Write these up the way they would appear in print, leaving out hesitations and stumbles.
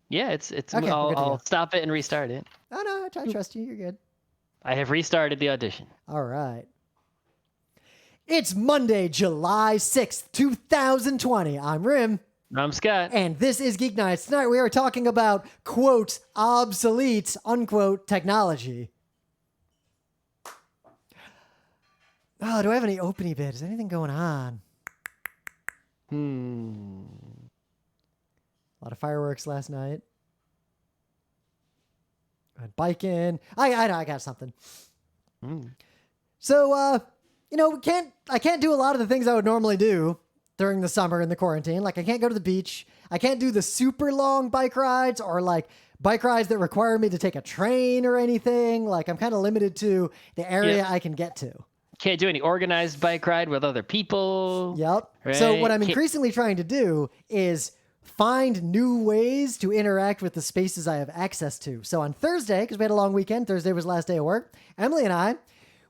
Yeah, it's. Okay, I'll stop it and restart it. Oh no, I trust you. You're good. I have restarted the audition. All right. It's Monday, July 6th, 2020. I'm Rim. I'm Scott. And this is Geek Nights. Tonight we are talking about, quote, obsolete, unquote, technology. Oh, do I have any opening bit? Is anything going on? A lot of fireworks last night. Went biking. I got something. So, I can't do a lot of the things I would normally do during the summer in the quarantine. Like, I can't go to the beach. I can't do the super long bike rides or like bike rides that require me to take a train or anything. Like, I'm kind of limited to the area I can get to. Can't do any organized bike ride with other people. Yep. Right? So what I'm increasingly trying to do is find new ways to interact with the spaces I have access to. So on Thursday, because we had a long weekend, Thursday was last day of work, Emily and I,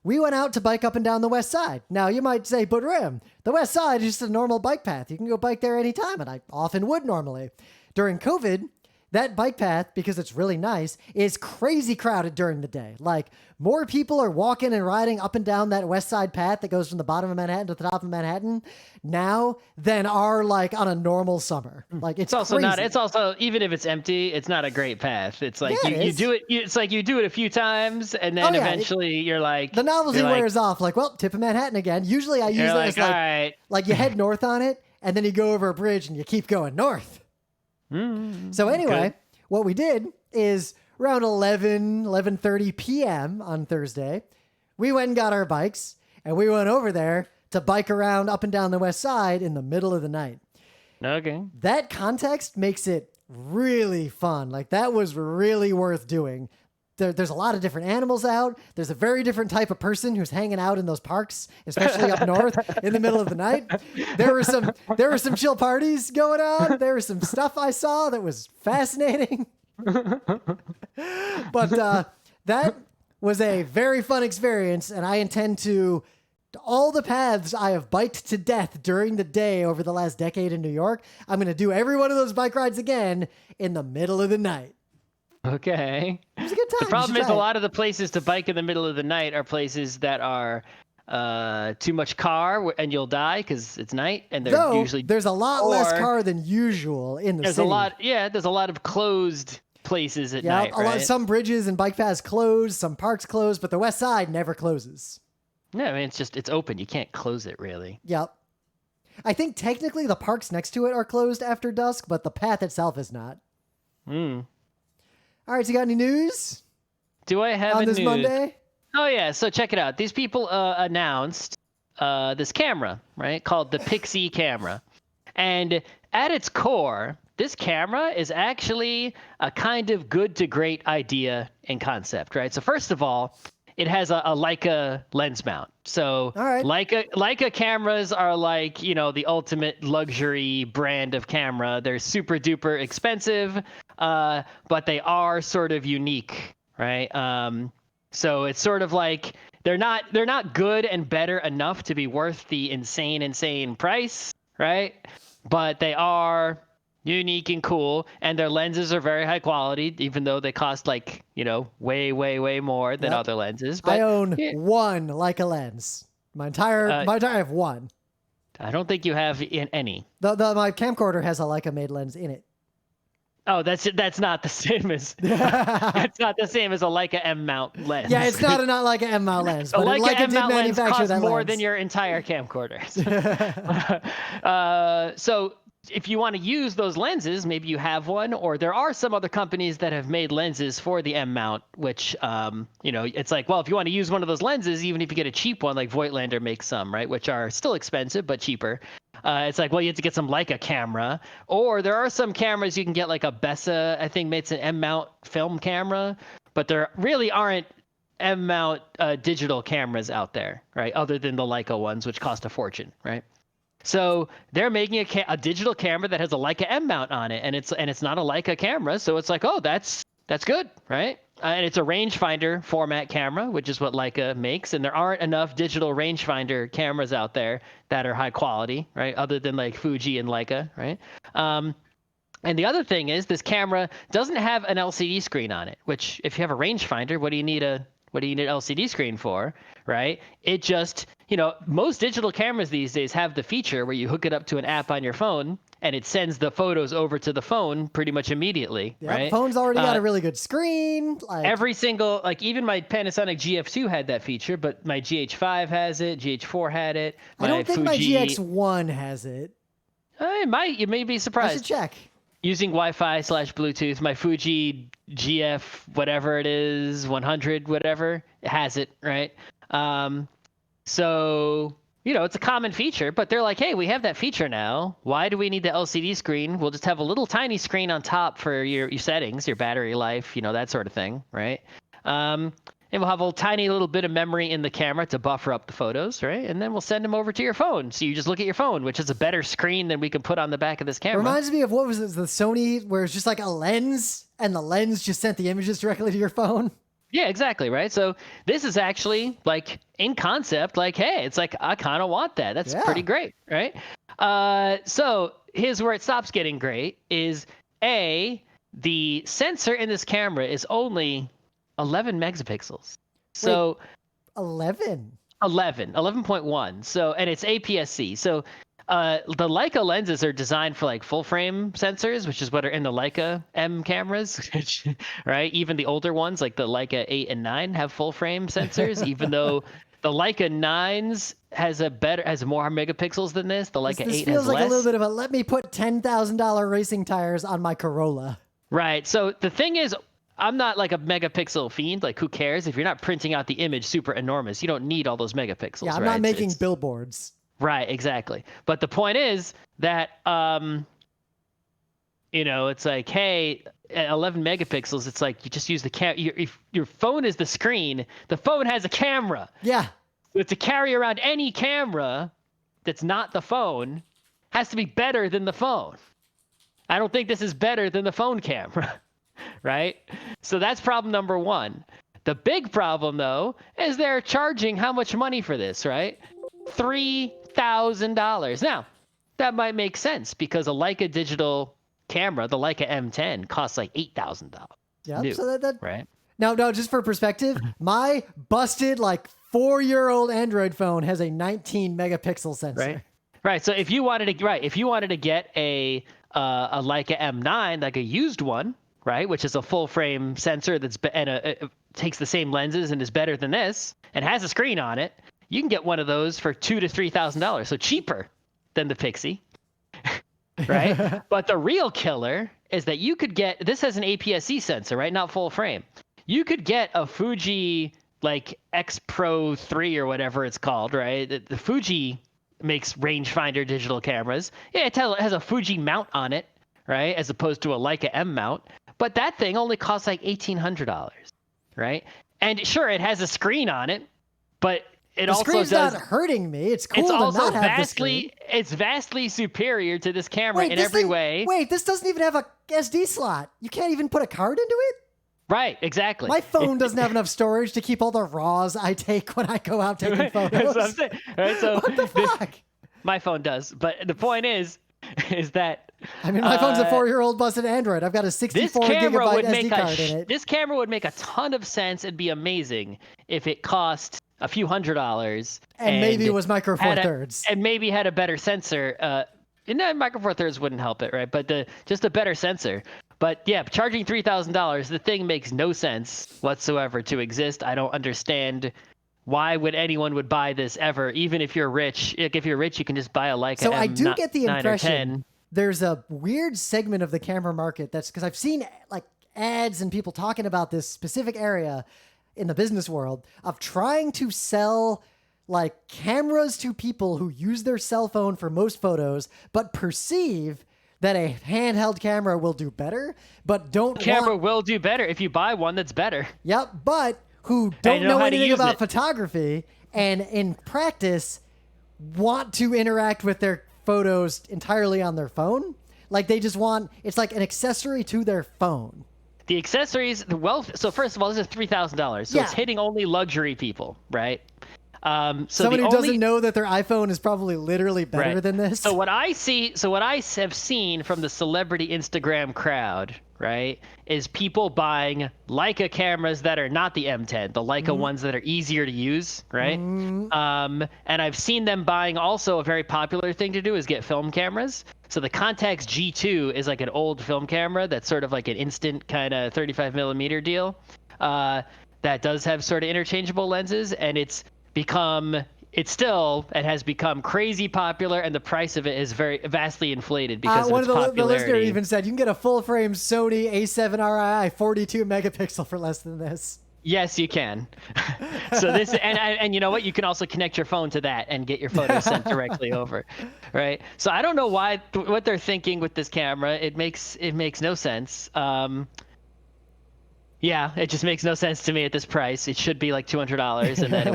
we went out to bike up and down the west side. Now, you might say, but Rim, the west side is just a normal bike path. You can go bike there anytime, and I often would normally. During COVID, that bike path, because it's really nice, is crazy crowded during the day. Like, more people are walking and riding up and down that west side path that goes from the bottom of Manhattan to the top of Manhattan now than are like on a normal summer. Like, it's also crazy. not. It's also, even if it's empty, it's not a great path. It's like you do it. It's like you do it a few times, and then eventually you're like, the novelty wears off. Like, well, tip of Manhattan again. Usually I use it as like, all right. Like you head north on it, and then you go over a bridge and you keep going north. So anyway, what we did is around 11:30 p.m. on Thursday, we went and got our bikes, and we went over there to bike around up and down the west side in the middle of the night. Okay. That context makes it really fun. Like, that was really worth doing. There's a lot of different animals out. There's a very different type of person who's hanging out in those parks, especially up north in the middle of the night. There were some chill parties going on. There was some stuff I saw that was fascinating. But that was a very fun experience, and I intend to all the paths I have biked to death during the day over the last decade in New York, I'm going to do every one of those bike rides again in the middle of the night. Okay. It was a good time. The problem is a lot of the places to bike in the middle of the night are places that are too much car and you'll die because it's night, and they're usually there's a lot less car than usual in the city. There's a lot of closed places at night, right? Some bridges and bike paths closed, some parks closed, but the west side never closes. No, I mean, it's open. You can't close it, really. Yep. I think technically the parks next to it are closed after dusk, but the path itself is not. All right, so you got any news? Do I have on this news? Monday? Oh, yeah. So check it out. These people announced this camera, right, called the Pixi Camera. And at its core, this camera is actually a kind of good to great idea and concept, right? So first of all, it has a Leica lens mount. So Leica cameras are like, the ultimate luxury brand of camera. They're super duper expensive, but they are sort of unique, right? So it's sort of like they're not good and better enough to be worth the insane price, right? But they are unique and cool, and their lenses are very high quality, even though they cost like, way more than other lenses. But I own one Leica lens. My entire I have one. I don't think you have any. My camcorder has a Leica made lens in it. Oh, that's not the same as it's not the same as a Leica M mount lens. Yeah, it's not Leica M mount lens, but Leica M mount lens costs more lens. than your entire camcorder. So if you want to use those lenses, maybe you have one, or there are some other companies that have made lenses for the M mount, which, it's like, well, if you want to use one of those lenses, even if you get a cheap one, like Voigtlander makes some, right, which are still expensive, but cheaper. It's like, well, you have to get some Leica camera, or there are some cameras you can get, like a Bessa, I think makes an M mount film camera, but there really aren't M mount digital cameras out there, right? Other than the Leica ones, which cost a fortune, right? So they're making a digital camera that has a Leica M mount on it, and it's not a Leica camera, so it's like, oh, that's good, right? And it's a rangefinder format camera, which is what Leica makes, and there aren't enough digital rangefinder cameras out there that are high quality, right? Other than like Fuji and Leica, right? And the other thing is this camera doesn't have an LCD screen on it, which if you have a rangefinder, what do you need an LCD screen for, right? It just, most digital cameras these days have the feature where you hook it up to an app on your phone and it sends the photos over to the phone pretty much immediately, right? Phone's already got a really good screen. Every single, even my Panasonic GF2 had that feature, but my GH5 has it, GH4 had it. I don't think my GX1 has it. You may be surprised. I should check. Using Wi-Fi / Bluetooth, my Fuji GF, whatever it is, 100, whatever, it has it, right? So, it's a common feature, but they're like, hey, we have that feature now. Why do we need the LCD screen? We'll just have a little tiny screen on top for your settings, your battery life, that sort of thing, right? And we'll have a tiny little bit of memory in the camera to buffer up the photos, right? And then we'll send them over to your phone. So you just look at your phone, which is a better screen than we can put on the back of this camera. Reminds me of what was it, the Sony, where it's just like a lens, and the lens just sent the images directly to your phone. Yeah, exactly, right? So this is actually, in concept, hey, it's I kind of want that. That's pretty great, right? So here's where it stops getting great is, the sensor in this camera is only 11 megapixels. So wait, 11.1. So, and it's APS-C. So the Leica lenses are designed for full frame sensors, which is what are in the Leica M cameras, right? Even the older ones, like the Leica 8 and 9 have full frame sensors, even though the Leica 9s has more megapixels than this. The Leica 8 has less. This feels like a little bit of a let me put $10,000 racing tires on my Corolla. Right. So the thing is, I'm not a megapixel fiend. Who cares? If you're not printing out the image super enormous, you don't need all those megapixels. Yeah, I'm not making billboards. Right, exactly. But the point is that, it's hey, at 11 megapixels, it's you just use the camera. Your phone is the screen. The phone has a camera. Yeah. So to carry around any camera that's not the phone has to be better than the phone. I don't think this is better than the phone camera. Right? So that's problem number one. The big problem, though, is they're charging how much money for this, right? $3,000. Now, that might make sense because a Leica digital camera, the Leica M10, costs $8,000. Yeah, so that right? No, just for perspective, my busted 4-year-old Android phone has a 19 megapixel sensor. Right. So if you wanted to get a Leica M9, a used one, right, which is a full frame sensor it takes the same lenses and is better than this and has a screen on it, you can get one of those for $2,000 to $3,000, so cheaper than the Pixi, right? But the real killer is that you could get, this has an APS-C sensor, right, not full frame. You could get a Fuji X Pro 3 or whatever it's called, right? The Fuji makes rangefinder digital cameras. Yeah, it has a Fuji mount on it, right, as opposed to a Leica M mount. But that thing only costs $1,800, right? And sure, it has a screen on it, but the screen's not hurting me. It's cool to not have the screen. It's vastly superior to this camera in every way. Wait, this doesn't even have a SD slot. You can't even put a card into it? Right, exactly. My phone doesn't have enough storage to keep all the RAWs I take when I go out taking photos. That's what I'm saying. Right, so what the fuck? My phone does, but the point is that my phone's a 4-year-old busted Android. I've got a 64 gigabyte SD card in it. This camera would make a ton of sense and be amazing if it cost a few $100s. And maybe it was Micro Four Thirds. And maybe had a better sensor. Micro Four Thirds wouldn't help it, right? But just a better sensor. But yeah, charging $3,000, the thing makes no sense whatsoever to exist. I don't understand why would anyone would buy this ever, even if you're rich. If you're rich, you can just buy a Leica M9 or 10. So I do get the impression there's a weird segment of the camera market that's, because I've seen ads and people talking about this specific area in the business world of trying to sell cameras to people who use their cell phone for most photos, but perceive that a handheld camera will do better, but will do better if you buy one that's better. Yep, but who don't know anything about photography and in practice want to interact with their photos entirely on their phone. They just want, it's like an accessory to their phone. The accessories, so first of all, this is $3,000, so it's hitting only luxury people, right? So Someone the who only, doesn't know that their iPhone is probably literally better Right. than this. So what I have seen from the celebrity Instagram crowd, right, is people buying Leica cameras that are not the M10, the Leica ones that are easier to use, right? And I've seen them buying also a very popular thing to do is get film cameras. So the Contax G2 is like an old film camera that's sort of like an instant kind of 35 millimeter deal. That does have sort of interchangeable lenses, and it has become crazy popular, and the price of it is very vastly inflated because of one its of the popularity. listener even said you can get a full frame Sony A7 RII 42 megapixel for less than this. Yes, you can. So this and you know what? You can also connect your phone to that and get your photos sent directly over, right? So I don't know what they're thinking with this camera. It makes no sense. Yeah, it just makes no sense to me at this price. It should be like $200, and then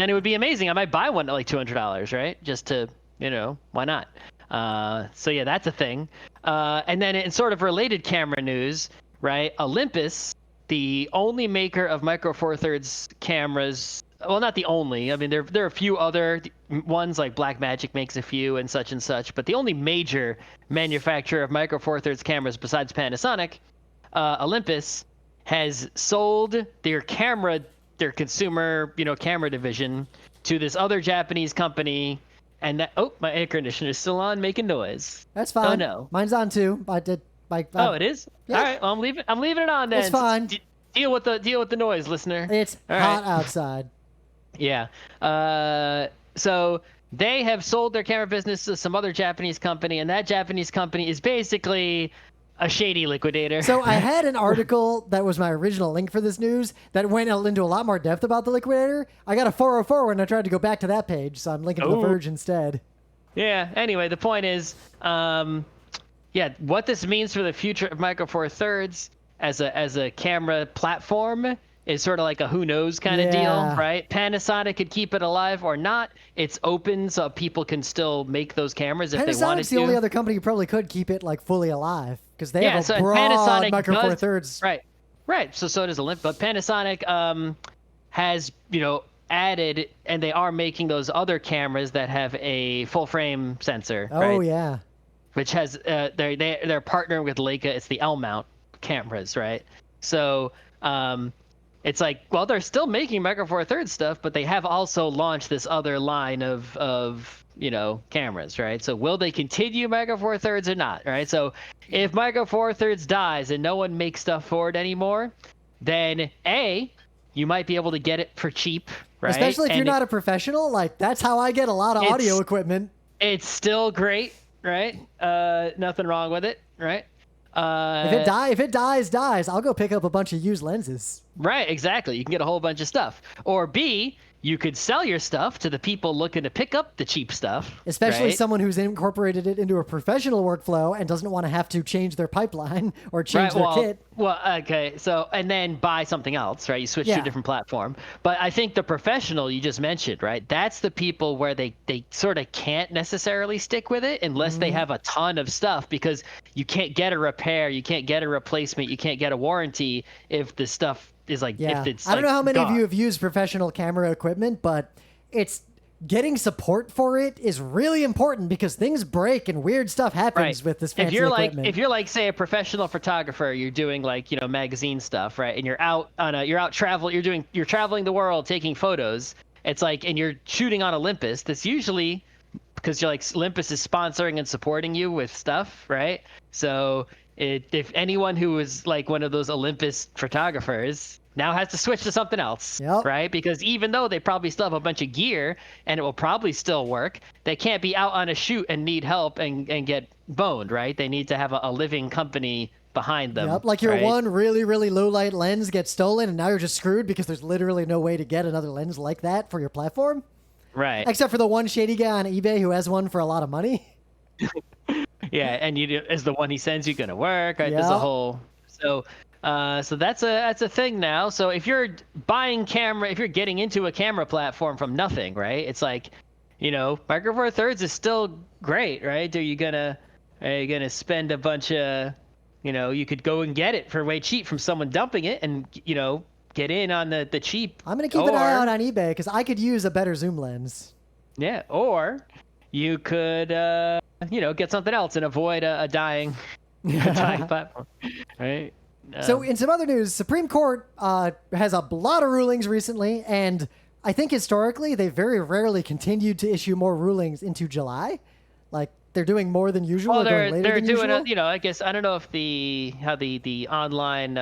it would be amazing. I might buy one at like $200, right? Just to, why not? So yeah, that's a thing. And then in sort of related camera news, right? Olympus, the only maker of Micro Four Thirds cameras. Well, not the only. I mean, there are a few other ones, like Blackmagic makes a few and such, but the only major manufacturer of Micro Four Thirds cameras besides Panasonic, Olympus, has sold their consumer, camera division to this other Japanese company. And my air conditioner is still on, making noise. That's fine. Oh no, mine's on too. It is. Yeah. All right. Well, I'm leaving it on then. It's fine. Deal with the noise, listener. It's All hot right. outside. Yeah. So they have sold their camera business to some other Japanese company, and that Japanese company is basically a shady liquidator. So I had an article that was my original link for this news that went into a lot more depth about the liquidator. I got a 404 when I tried to go back to that page, so I'm linking to The Verge instead. Yeah. Anyway, the point is, what this means for the future of Micro Four Thirds as a camera platform is sort of like a who knows kind of deal, right? Panasonic could keep it alive or not. It's open, so people can still make those cameras if they wanted to. Panasonic's the only other company who probably could keep it like fully alive because they have a broad Panasonic Micro Four Thirds. Right. So does Olympus, but Panasonic has added, and they are making those other cameras that have a full frame sensor. Oh right? yeah. Which has they're partnering with Leica. It's the L mount cameras, right? So it's like, well, they're still making Micro Four Thirds stuff, but they have also launched this other line of cameras, right? So will they continue Micro Four Thirds or not, right? So if Micro Four Thirds dies and no one makes stuff for it anymore, then you might be able to get it for cheap, right? Especially if you're not a professional. Like that's how I get a lot of audio equipment. It's still great, right? Nothing wrong with it, right? If it dies, I'll go pick up a bunch of used lenses. Right, exactly. You can get a whole bunch of stuff. Or B, you could sell your stuff to the people looking to pick up the cheap stuff. Especially right? someone who's incorporated it into a professional workflow and doesn't want to have to change their pipeline or change their kit. Well, okay. So, and then buy something else, right? You switch to a different platform. But I think the professional you just mentioned, right? That's the people where they sort of can't necessarily stick with it unless they have a ton of stuff, because you can't get a repair, you can't get a replacement, you can't get a warranty if the stuff is like, if it's I don't know how many gone. of you have used professional camera equipment, but it's getting support for it is really important because things break and weird stuff happens with this fancy equipment. If you're like, say, a professional photographer, you're doing like, magazine stuff, right? And you're traveling the world taking photos. It's like, and you're shooting on Olympus. That's usually because you're like, Olympus is sponsoring and supporting you with stuff, right? So if anyone who is like one of those Olympus photographers now has to switch to something else, right? Because even though they probably still have a bunch of gear and it will probably still work, they can't be out on a shoot and need help and get boned, right? They need to have a living company behind them. Like your one really, really low light lens gets stolen and now you're just screwed because there's literally no way to get another lens like that for your platform. Right. Except for the one shady guy on eBay who has one for a lot of money. Yeah, and is the one he sends you going to work? Right? There's a whole... So that's a thing now. So if you're if you're getting into a camera platform from nothing, right? It's like, Micro Four Thirds is still great, right? Are you gonna spend a bunch of, you could go and get it for way cheap from someone dumping it and, get in on the cheap. I'm going to keep an eye out on eBay because I could use a better zoom lens. Yeah, or you could, get something else and avoid a dying platform, right? So in some other news, Supreme Court has a lot of rulings recently, and I think historically they very rarely continued to issue more rulings into July. Like they're doing more than usual. Well, they're doing usual. I guess I don't know if how the online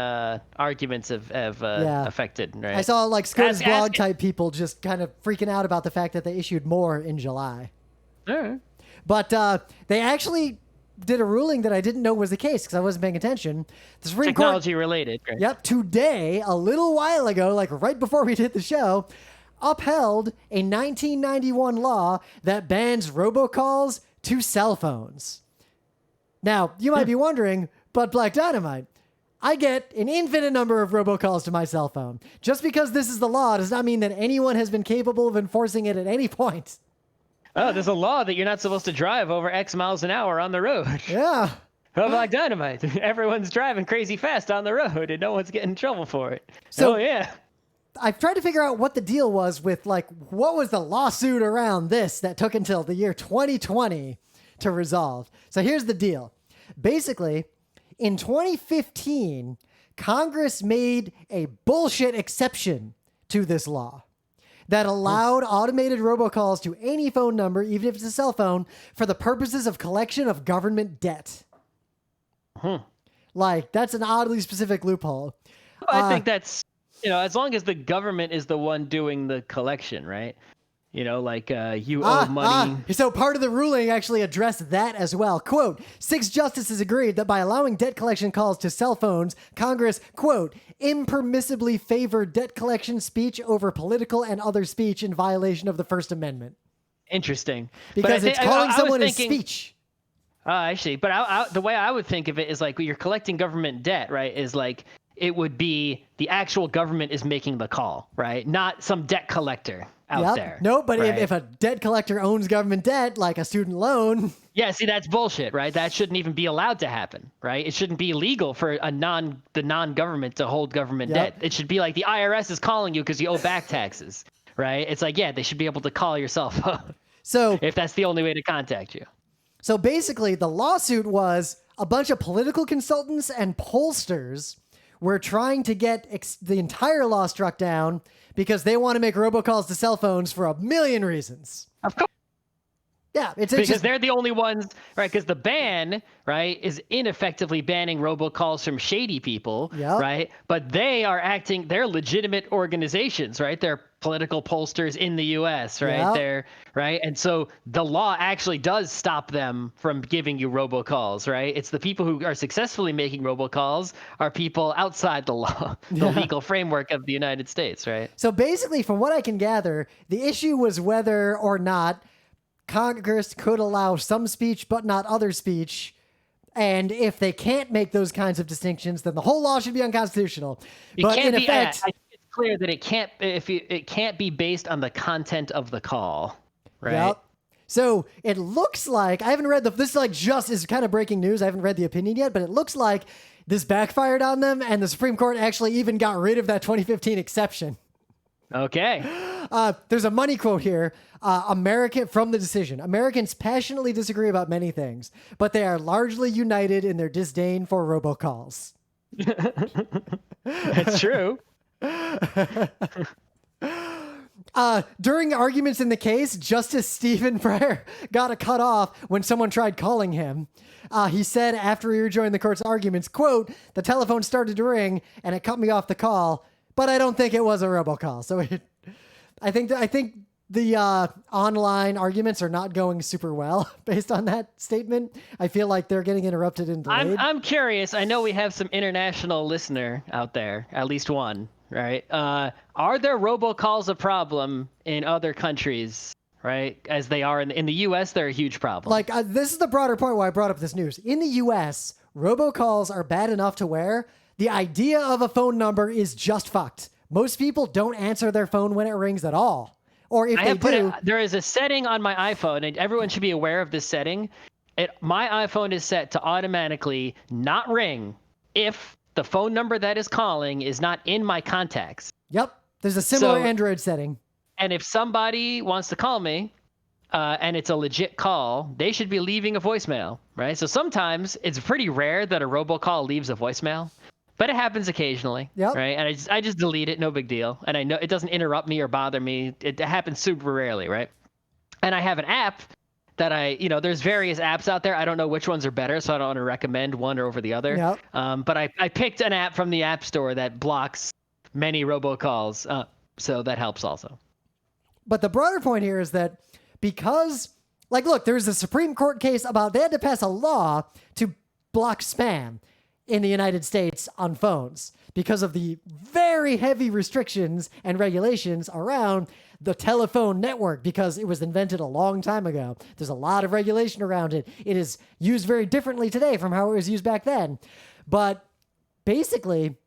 arguments have affected. Right. I saw like Scottish blog type people just kind of freaking out about the fact that they issued more in July. All right. But they actually did a ruling that I didn't know was the case because I wasn't paying attention. The Supreme Technology related. Right? Yep. Today, a little while ago, like right before we did the show, upheld a 1991 law that bans robocalls to cell phones. Now, you might be wondering, but Black Dynamite, I get an infinite number of robocalls to my cell phone. Just because this is the law does not mean that anyone has been capable of enforcing it at any point. Oh, there's a law that you're not supposed to drive over X miles an hour on the road. Yeah. Oh, Black Dynamite. Everyone's driving crazy fast on the road and no one's getting in trouble for it. So, oh, yeah. I've tried to figure out what the deal was with, like, what was the lawsuit around this that took until the year 2020 to resolve. So here's the deal. Basically, in 2015, Congress made a bullshit exception to this law that allowed automated robocalls to any phone number, even if it's a cell phone, for the purposes of collection of government debt. Like, that's an oddly specific loophole. I think that's, as long as the government is the one doing the collection, right? You owe money. So part of the ruling actually addressed that as well. Quote, 6 justices agreed that by allowing debt collection calls to cell phones, Congress, quote, impermissibly favored debt collection speech over political and other speech in violation of the First Amendment. Interesting. Because it's calling someone a speech. I see. But the way I would think of it is like when you're collecting government debt, right, is like it would be the actual government is making the call, right? Not some debt collector out there. No, but right? if a debt collector owns government debt, like a student loan. Yeah, see, that's bullshit, right? That shouldn't even be allowed to happen, right? It shouldn't be illegal for the non-government to hold government debt. It should be like the IRS is calling you because you owe back taxes, right? It's like, yeah, they should be able to call your cell phone. So if that's the only way to contact you. So basically, the lawsuit was a bunch of political consultants and pollsters were trying to get the entire law struck down because they want to make robocalls to cell phones for a million reasons. Of course. Yeah, because they're the only ones, right? Because the ban, right, is ineffectively banning robocalls from shady people, right? But they're legitimate organizations, right? They're political pollsters in the U.S., right? They're right, and so the law actually does stop them from giving you robocalls, right? It's the people who are successfully making robocalls are people outside the law, the legal framework of the United States, right? So basically, from what I can gather, the issue was whether or not Congress could allow some speech but not other speech, and if they can't make those kinds of distinctions, then the whole law should be unconstitutional. But in effect, I think it's clear that it can't be based on the content of the call, right? Yep. So it looks like I haven't read this is kind of breaking news. I haven't read the opinion yet, but it looks like this backfired on them, and the Supreme Court actually even got rid of that 2015 exception. Okay. There's a money quote here. From the decision. Americans passionately disagree about many things, but they are largely united in their disdain for robocalls. That's true. During arguments in the case, Justice Stephen Breyer got a cut off when someone tried calling him. He said after he rejoined the court's arguments, quote, the telephone started to ring and it cut me off the call, but I don't think it was a robocall. So I think the online arguments are not going super well based on that statement. I feel like they're getting interrupted and delayed. I'm curious. I know we have some international listener out there, at least one, right? Are there robocalls a problem in other countries, right? As they are in the U.S., they're a huge problem. Like, this is the broader point why I brought up this news. In the U.S., robocalls are bad enough to where the idea of a phone number is just fucked. Most people don't answer their phone when it rings at all. Or if they do, there is a setting on my iPhone, and everyone should be aware of this setting. My iPhone is set to automatically not ring if the phone number that is calling is not in my contacts. Yep. There's a similar So- Android setting. And if somebody wants to call me, and it's a legit call, they should be leaving a voicemail, right? So sometimes it's pretty rare that a robocall leaves a voicemail, but it happens occasionally, Yep. right? And I just delete it, no big deal. And I know it doesn't interrupt me or bother me. It happens super rarely, right? And I have an app that there's various apps out there. I don't know which ones are better, so I don't want to recommend one over the other. Yep. But I picked an app from the App Store that blocks many robocalls, so that helps also. But the broader point here is that because, like, look, there's a Supreme Court case about they had to pass a law to block spam in the United States on phones because of the very heavy restrictions and regulations around the telephone network because it was invented a long time ago. There's a lot of regulation around it. It is used very differently today from how it was used back then. But basically,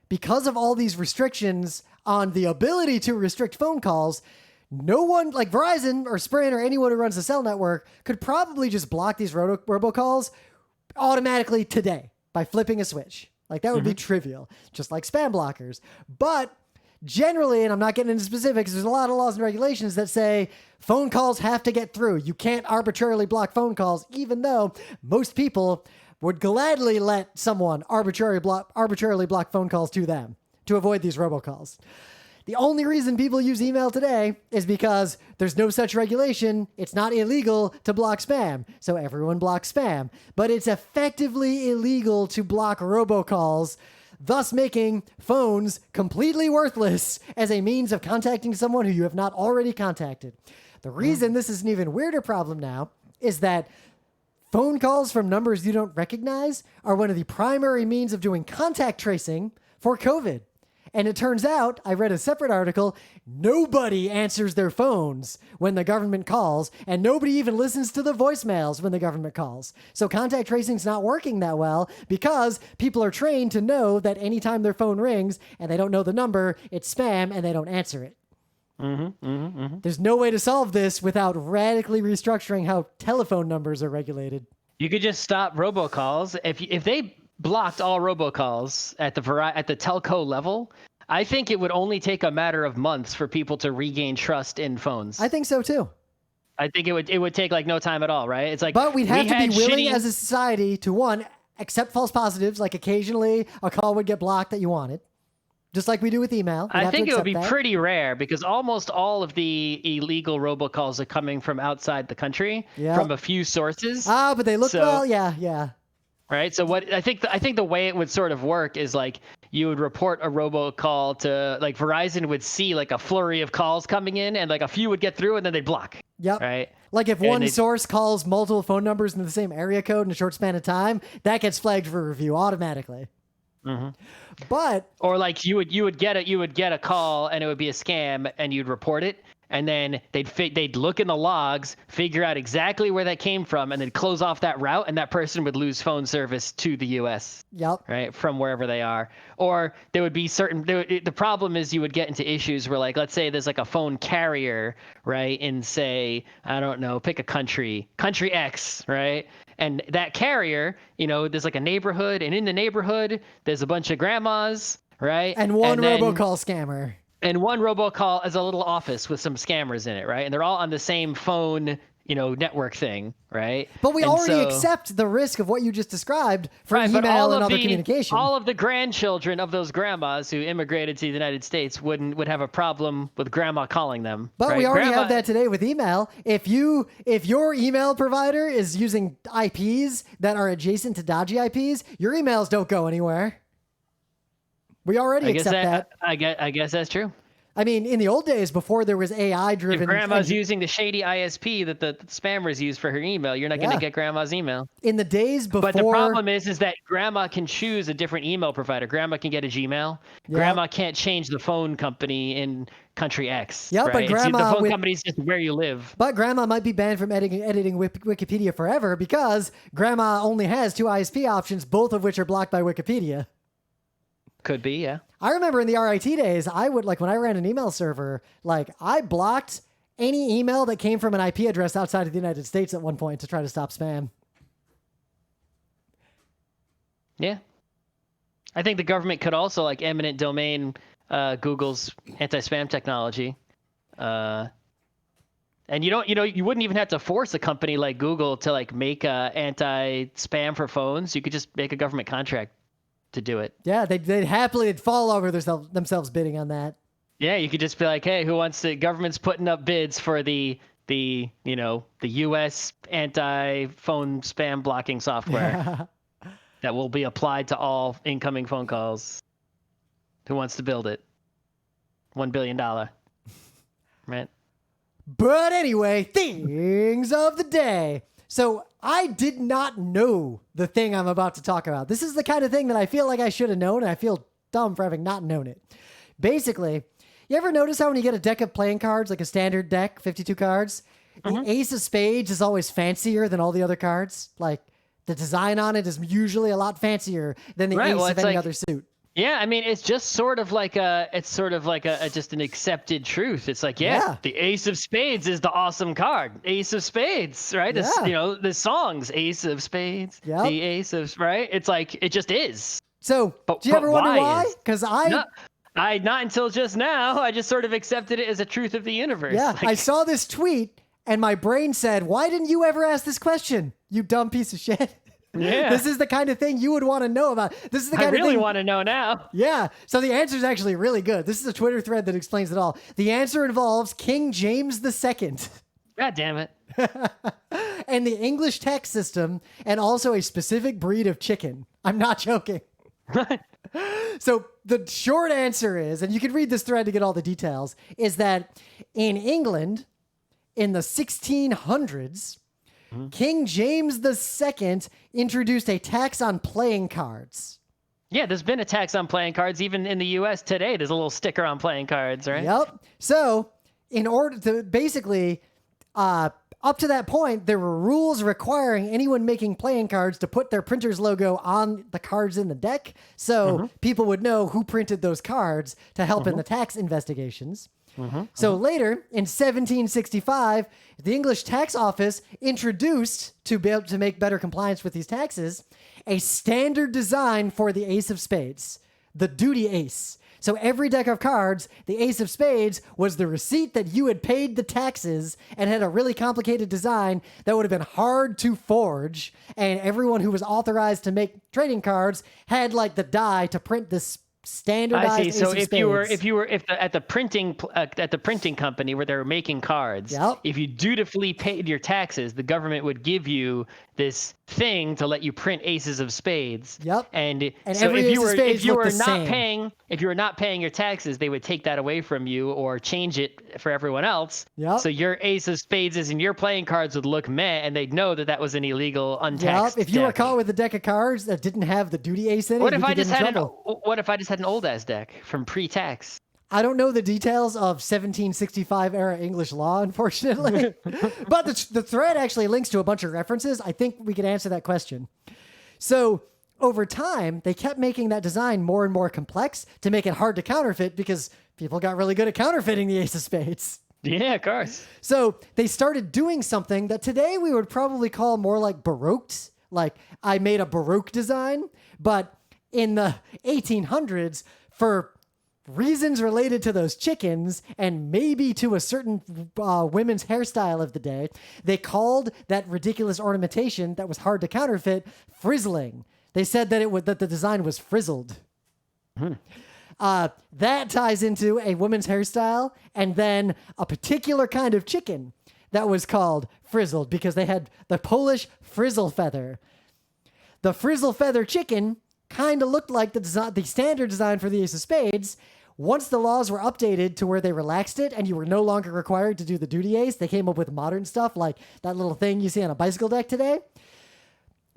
because of all these restrictions on the ability to restrict phone calls, no one, like Verizon or Sprint or anyone who runs the cell network, could probably just block these robocalls automatically today by flipping a switch. Like, that would be trivial, just like spam blockers. But generally, and I'm not getting into specifics, there's a lot of laws and regulations that say phone calls have to get through. You can't arbitrarily block phone calls, even though most people would gladly let someone arbitrarily block phone calls to them to avoid these robocalls. The only reason people use email today is because there's no such regulation. It's not illegal to block spam, so everyone blocks spam. But it's effectively illegal to block robocalls, thus making phones completely worthless as a means of contacting someone who you have not already contacted. The reason this is an even weirder problem now is that phone calls from numbers you don't recognize are one of the primary means of doing contact tracing for COVID. And it turns out, I read a separate article, nobody answers their phones when the government calls, and nobody even listens to the voicemails when the government calls. So contact tracing's not working that well because people are trained to know that anytime their phone rings and they don't know the number, it's spam and they don't answer it. There's no way to solve this without radically restructuring how telephone numbers are regulated. You could just stop robocalls. If they blocked all robocalls at the telco level, I think it would only take a matter of months for people to regain trust in phones. I think so too. I think it would take like no time at all, right? It's like, but we'd have to be willing shitty... as a society to, one, accept false positives, like occasionally a call would get blocked that you wanted. Just like we do with email. I think it would be pretty rare because almost all of the illegal robocalls are coming from outside the country, from a few sources. Ah, but they look well, yeah. Right. So what I think the way it would sort of work is like you would report a robocall to, like, Verizon would see like a flurry of calls coming in and like a few would get through and then they'd block. Yep. Right. Like if one source calls multiple phone numbers in the same area code in a short span of time, that gets flagged for review automatically. But or like you would get a call and it would be a scam and you'd report it. And then they'd look in the logs, figure out exactly where that came from, and then close off that route, and that person would lose phone service to the U.S. Yep. Right, from wherever they are. Or there would be the problem is you would get into issues where, like, let's say there's like a phone carrier, right, in, say, I don't know, pick a country X, right? And that carrier, there's like a neighborhood, and in the neighborhood there's a bunch of grandmas, right? And one robocall scammer. And one robocall is a little office with some scammers in it, right? And they're all on the same phone, network thing, right? But we already accept the risk of what you just described for email and other communication. All of the grandchildren of those grandmas who immigrated to the United States would have a problem with grandma calling them. But right? we already have that today with email. If your email provider is using IPs that are adjacent to dodgy IPs, your emails don't go anywhere. We already accept that. I guess that's true. I mean, in the old days, before there was AI-driven... If grandma's using the shady ISP that the spammers use for her email, you're not going to get grandma's email. In the days before... But the problem is that grandma can choose a different email provider. Grandma can get a Gmail. Yeah. Grandma can't change the phone company in country X. Yeah, right? but grandma... The phone company's just where you live. But grandma might be banned from editing Wikipedia forever because grandma only has 2 ISP options, both of which are blocked by Wikipedia. Could be, yeah. I remember in the RIT days, I would, like, when I ran an email server, like, I blocked any email that came from an IP address outside of the United States at one point to try to stop spam. Yeah. I think the government could also like eminent domain Google's anti-spam technology. And you wouldn't even have to force a company like Google to like make anti-spam for phones. You could just make a government contract to do it. Yeah, they'd fall over themselves bidding on that. Yeah, you could just be like, hey, government's putting up bids for the U.S. anti-phone spam blocking software that will be applied to all incoming phone calls. Who wants to build it? $1 billion. Right? But anyway, things of the day. So I did not know the thing I'm about to talk about. This is the kind of thing that I feel like I should have known, and I feel dumb for having not known it. Basically, you ever notice how when you get a deck of playing cards, like a standard deck, 52 cards, the Ace of Spades is always fancier than all the other cards? Like, the design on it is usually a lot fancier than the ace of any other suit. Yeah, I mean, it's just sort of like just an accepted truth. It's like, the Ace of Spades is the awesome card. Ace of Spades, right? The songs, Ace of Spades, the Ace of, right? It's like, it just is. So, do you ever wonder why? Because not until just now. I just sort of accepted it as a truth of the universe. Yeah, I saw this tweet, and my brain said, why didn't you ever ask this question, you dumb piece of shit? Yeah. This is the kind of thing you would want to know about. This is the kind of thing I really want to know now. Yeah. So the answer is actually really good. This is a Twitter thread that explains it all. The answer involves King James II. God damn it. And the English text system, and also a specific breed of chicken. I'm not joking. So the short answer is, and you can read this thread to get all the details, is that in England, in the 1600s, King James II introduced a tax on playing cards. Yeah, there's been a tax on playing cards. Even in the U.S. today, there's a little sticker on playing cards, right? Yep. So in order to basically, up to that point, there were rules requiring anyone making playing cards to put their printer's logo on the cards in the deck, so people would know who printed those cards to help in the tax investigations. So later, in 1765, the English Tax Office introduced, to be able to make better compliance with these taxes, a standard design for the Ace of Spades, the duty ace. So every deck of cards, the Ace of Spades was the receipt that you had paid the taxes, and had a really complicated design that would have been hard to forge. And everyone who was authorized to make trading cards had like the die to print this standardized. I see. Ace So of if Spades. you were at the printing company where they were making cards, if you dutifully paid your taxes, the government would give you this thing to let you print aces of spades. And so every if you were not paying your taxes, they would take that away from you or change it for everyone else. So your ace of spades and your playing cards would look meh, and they'd know that was an illegal untaxed. If you were caught with a deck of cards that didn't have the duty ace in it, what if I just had an old ass deck from pre-tax? I don't know the details of 1765 era English law, unfortunately. But the thread actually links to a bunch of references. I think we can answer that question. So over time, they kept making that design more and more complex to make it hard to counterfeit, because people got really good at counterfeiting the Ace of Spades. Yeah, of course. So they started doing something that today we would probably call more like Baroque. Like, I made a Baroque design, but in the 1800s, for reasons related to those chickens and maybe to a certain women's hairstyle of the day, they called that ridiculous ornamentation that was hard to counterfeit frizzling. They said that that the design was frizzled. That ties into a woman's hairstyle, and then a particular kind of chicken that was called frizzled because they had the Polish frizzle feather. The frizzle feather chicken kind of looked like the standard design for the Ace of Spades. Once the laws were updated to where they relaxed it and you were no longer required to do the duty ace, they came up with modern stuff like that little thing you see on a bicycle deck today.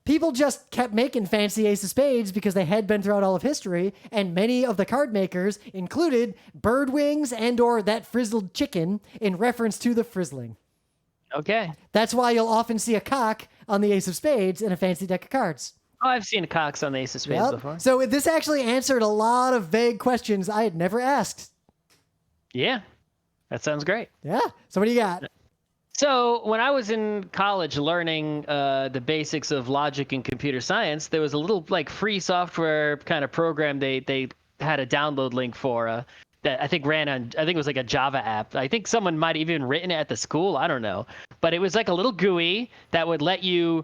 People just kept making fancy Ace of Spades because they had been throughout all of history, and many of the card makers included bird wings and or that frizzled chicken in reference to the frizzling. Okay. That's why you'll often see a cock on the Ace of Spades in a fancy deck of cards. Oh, I've seen cocks on the Ace of Spades before. So this actually answered a lot of vague questions I had never asked. Yeah, that sounds great. Yeah. So what do you got? So when I was in college learning the basics of logic and computer science, there was a little like free software kind of program they had a download link for that I think ran on, I think it was like a Java app. I think someone might have even written it at the school. I don't know. But it was like a little GUI that would let you,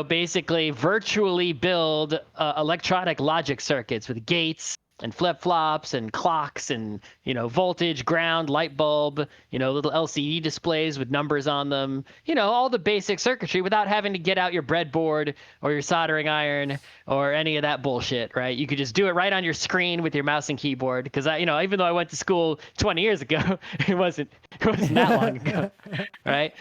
basically virtually build electronic logic circuits with gates and flip-flops and clocks and, voltage, ground, light bulb, little LCD displays with numbers on them, all the basic circuitry without having to get out your breadboard or your soldering iron or any of that bullshit, right? You could just do it right on your screen with your mouse and keyboard. Because even though I went to school 20 years ago, it wasn't that long ago, right?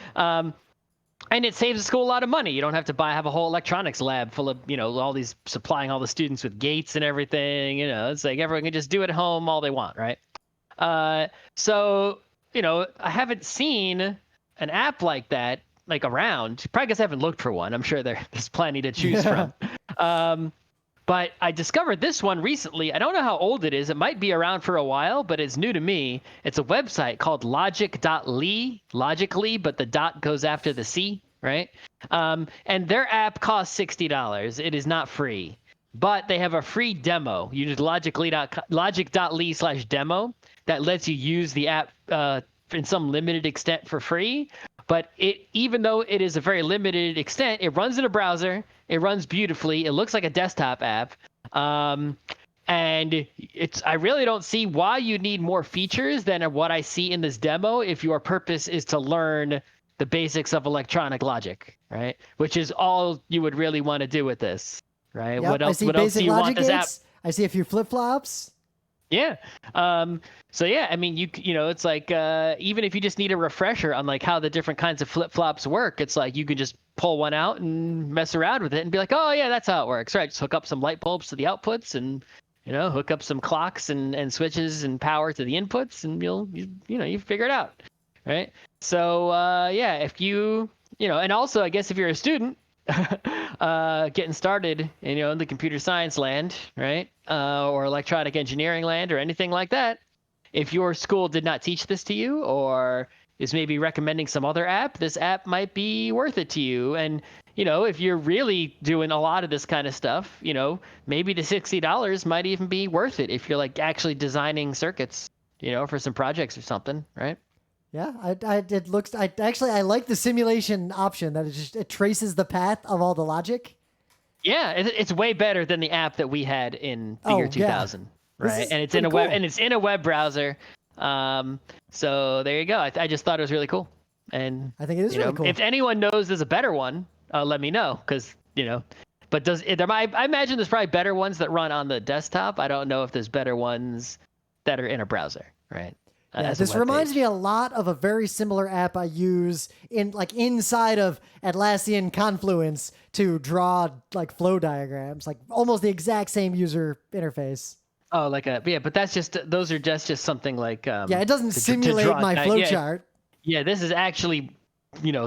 And it saves the school a lot of money. You don't have to have a whole electronics lab full of, all these supplying all the students with gates and everything. It's like everyone can just do it at home all they want, right? So, I haven't seen an app like that, like around. Probably guess I haven't looked for one. I'm sure there's plenty to choose from. But I discovered this one recently. I don't know how old it is. It might be around for a while, but it's new to me. It's a website called logic.ly, logically, but the dot goes after the C, right? And their app costs $60. It is not free, but they have a free demo. You use logic.ly/demo that lets you use the app in some limited extent for free. But even though it is a very limited extent, it runs in a browser. It runs beautifully. It looks like a desktop app. And I really don't see why you need more features than what I see in this demo if your purpose is to learn the basics of electronic logic, right? Which is all you would really want to do with this, right? Yep, What else? I see What else basic do you logic want this app? gates. I see a few flip-flops. Yeah. So yeah, I mean, it's like even if you just need a refresher on like how the different kinds of flip-flops work, it's like you can just pull one out and mess around with it and be like, oh yeah, that's how it works, right? Just hook up some light bulbs to the outputs and hook up some clocks and switches and power to the inputs, and you figure it out, right? So yeah, if and also I guess if you're a student getting started, in the computer science land, right? Or electronic engineering land or anything like that. If your school did not teach this to you or is maybe recommending some other app, this app might be worth it to you. And, if you're really doing a lot of this kind of stuff, maybe the $60 might even be worth it if you're like actually designing circuits, for some projects or something, right? Yeah, I like the simulation option that it traces the path of all the logic. Yeah, it's way better than the app that we had in the year 2000, right? And it's in a web browser. So there you go. I just thought it was really cool. And I think it is really cool. If anyone knows there's a better one, let me know, because But I imagine there's probably better ones that run on the desktop. I don't know if there's better ones that are in a browser, right? Yeah, this reminds me a lot of a very similar app I use inside of Atlassian Confluence to draw like flow diagrams, like almost the exact same user interface. Oh, but those are just something like it doesn't simulate my flowchart. Yeah, this is actually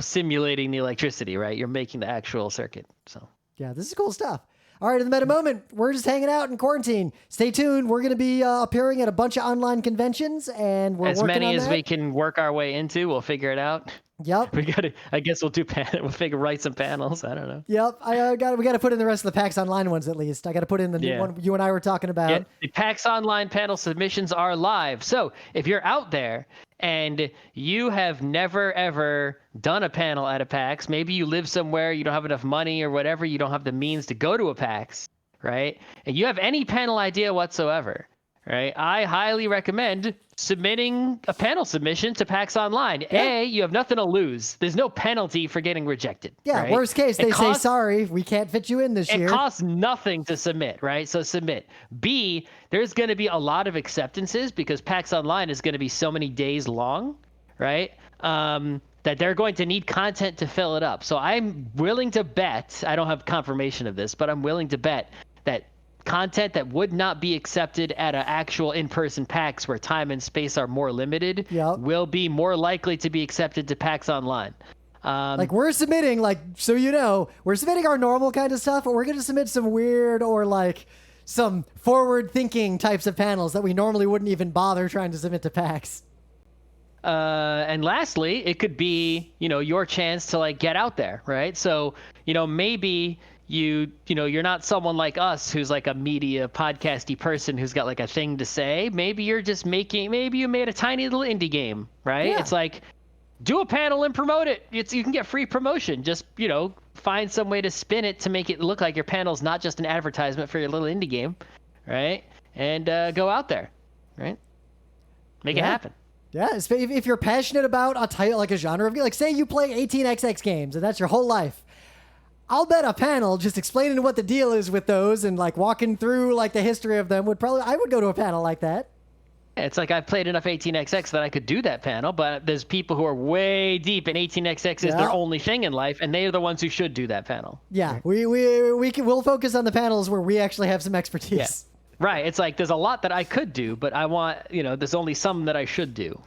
simulating the electricity, right? You're making the actual circuit. So yeah, this is cool stuff. All right, in the meta moment, we're just hanging out in quarantine. Stay tuned. We're going to be appearing at a bunch of online conventions, and we're working on that. As many as we can work our way into. We'll figure it out. Yep. I guess we'll write some panels. I don't know. Yep. We got to put in the rest of the PAX Online ones at least. I got to put in the new one you and I were talking about. Yeah, the PAX Online panel submissions are live. So if you're out there and you have never ever done a panel at a PAX, maybe you live somewhere, you don't have enough money or whatever, you don't have the means to go to a PAX, right? And you have any panel idea whatsoever, right? I highly recommend submitting a panel submission to PAX Online. Yeah. You have nothing to lose. There's no penalty for getting rejected. Yeah, right? Worst case, they say, sorry, we can't fit you in this year. It costs nothing to submit, right? So submit. B, there's going to be a lot of acceptances because PAX Online is going to be so many days long, right? That they're going to need content to fill it up. So I'm willing to bet, I don't have confirmation of this, but I'm willing to bet that content that would not be accepted at an actual in-person PAX where time and space are more limited will be more likely to be accepted to PAX Online. We're submitting, we're submitting our normal kind of stuff, but we're going to submit some weird or some forward-thinking types of panels that we normally wouldn't even bother trying to submit to PAX. And lastly, it could be, your chance to like get out there, right? So, maybe you're not someone like us who's like a media podcasty person who's got like a thing to say. Maybe you're just maybe you made a tiny little indie game, right? Yeah. It's like, do a panel and promote it. You can get free promotion. Just, find some way to spin it to make it look like your panel's not just an advertisement for your little indie game, right? And go out there, right? Make it happen. Yeah, if you're passionate about a title, like a genre of, like, say you play 18xx games and that's your whole life, I'll bet a panel just explaining what the deal is with those and like walking through like the history of them I would go to a panel like that. It's like I've played enough 18xx that I could do that panel, but there's people who are way deep and 18xx is their only thing in life, and they are the ones who should do that panel. Yeah, we'll focus on the panels where we actually have some expertise. Yeah. Right. It's like there's a lot that I could do, but I want, there's only some that I should do.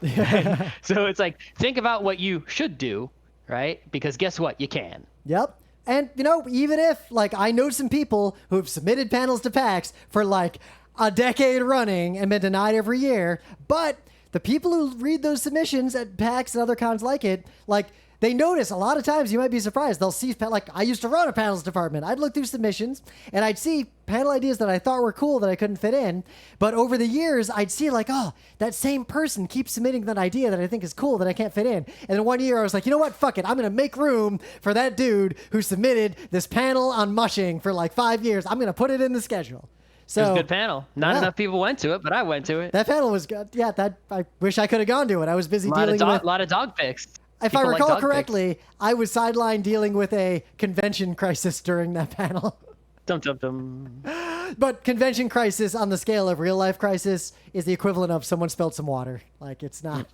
So it's like, think about what you should do, right? Because guess what? You can. Yep. And, even if, like, I know some people who have submitted panels to PAX for, like, a decade running and been denied every year, but the people who read those submissions at PAX and other cons like it, like, they notice a lot of times, you might be surprised, they'll see, like, I used to run a panels department. I'd look through submissions and I'd see panel ideas that I thought were cool that I couldn't fit in. But over the years, I'd see like, oh, that same person keeps submitting that idea that I think is cool that I can't fit in. And then one year I was like, you know what? Fuck it. I'm going to make room for that dude who submitted this panel on mushing for like 5 years. I'm going to put it in the schedule. So, it was a good panel. Not enough people went to it, but I went to it. That panel was good. Yeah, I wish I could have gone to it. I was busy dealing with a lot of dog pics. If I recall correctly, I was sidelined dealing with a convention crisis during that panel. Dum dum dum. But convention crisis on the scale of real life crisis is the equivalent of someone spilled some water. Like, it's not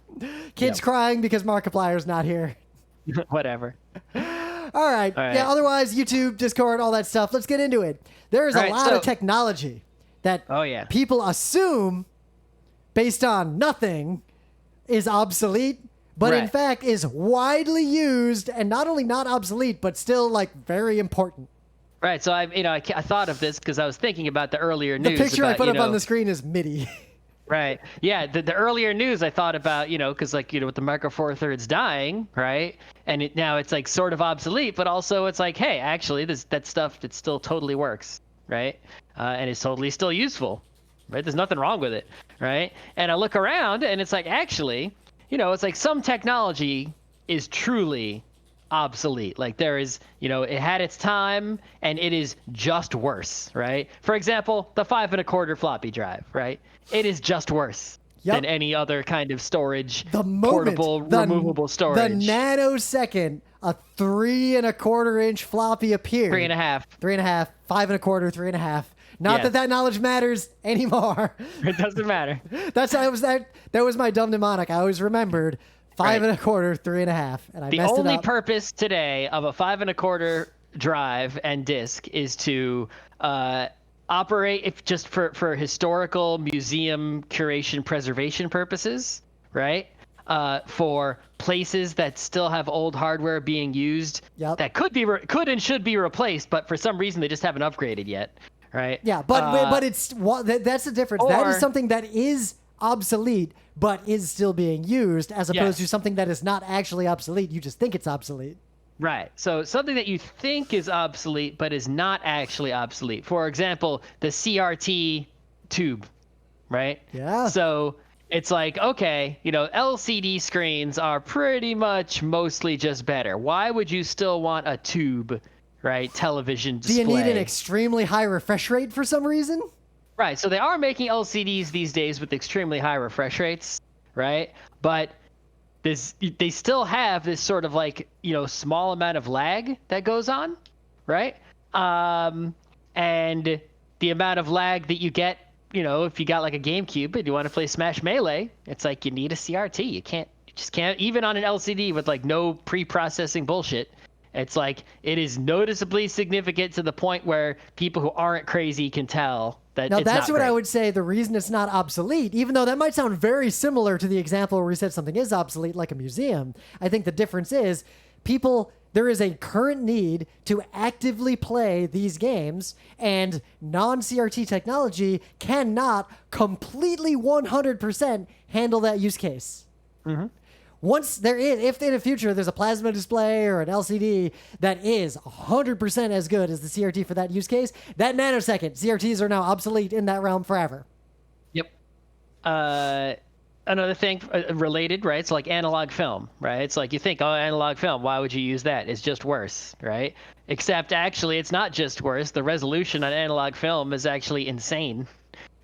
kids crying because Markiplier's not here. Whatever. All right. Yeah. Otherwise, YouTube, Discord, all that stuff. Let's get into it. There is a lot of technology that people assume, based on nothing, is obsolete. But in fact is widely used and not only not obsolete, but still like very important. Right. So I thought of this because I was thinking about the earlier news. The picture I put up on the screen is MIDI. Right. Yeah. The earlier news I thought about, because like, with the Micro Four Thirds dying, right? And now it's like sort of obsolete, but also it's like, hey, actually that stuff, it still totally works. Right. And it's totally still useful. Right. There's nothing wrong with it. Right. And I look around and it's like, actually, it's like some technology is truly obsolete. Like there is, it had its time and it is just worse, right? For example, the 5 1/4 floppy drive, right? It is just worse than any other kind of storage, portable, removable storage. The nanosecond a 3 1/4 inch floppy appeared. 3.5. 3.5, 5 1/4, 3.5. Not that knowledge matters anymore. It doesn't matter. That was my dumb mnemonic. I always remembered 5 1/4, 3.5, and I messed it up. The only purpose today of a 5 1/4 drive and disc is to operate just for historical museum curation preservation purposes, right? For places that still have old hardware being used that could and should be replaced, but for some reason they just haven't upgraded yet. Right. Yeah, but that's the difference. That is something that is obsolete, but is still being used, as opposed to something that is not actually obsolete. You just think it's obsolete. Right. So something that you think is obsolete, but is not actually obsolete. For example, the Crt Tube. Right. Yeah. So it's like, okay, LCD screens are pretty much mostly just better. Why would you still want a tube? Right, television display. Do you need an extremely high refresh rate for some reason? Right, so they are making LCDs these days with extremely high refresh rates, right? But they still have this sort of like, small amount of lag that goes on, right? And the amount of lag that you get, if you got like a GameCube and you want to play Smash Melee, it's like you need a CRT. You just can't, even on an LCD with like no pre-processing bullshit. It's like it is noticeably significant to the point where people who aren't crazy can tell that. Now, that's what I would say. The reason it's not obsolete, even though that might sound very similar to the example where we said something is obsolete, like a museum, I think the difference is there is a current need to actively play these games, and non-CRT technology cannot completely 100% handle that use case. Mm-hmm. once if in the future there's a plasma display or an LCD that is 100% as good as the CRT for that use case, that nanosecond, CRTs are now obsolete in that realm forever. Yep. Another thing related, right? It's like analog film, right? It's like you think, oh, analog film, why would you use that? It's just worse, right? Except actually, it's not just worse. The resolution on analog film is actually insane,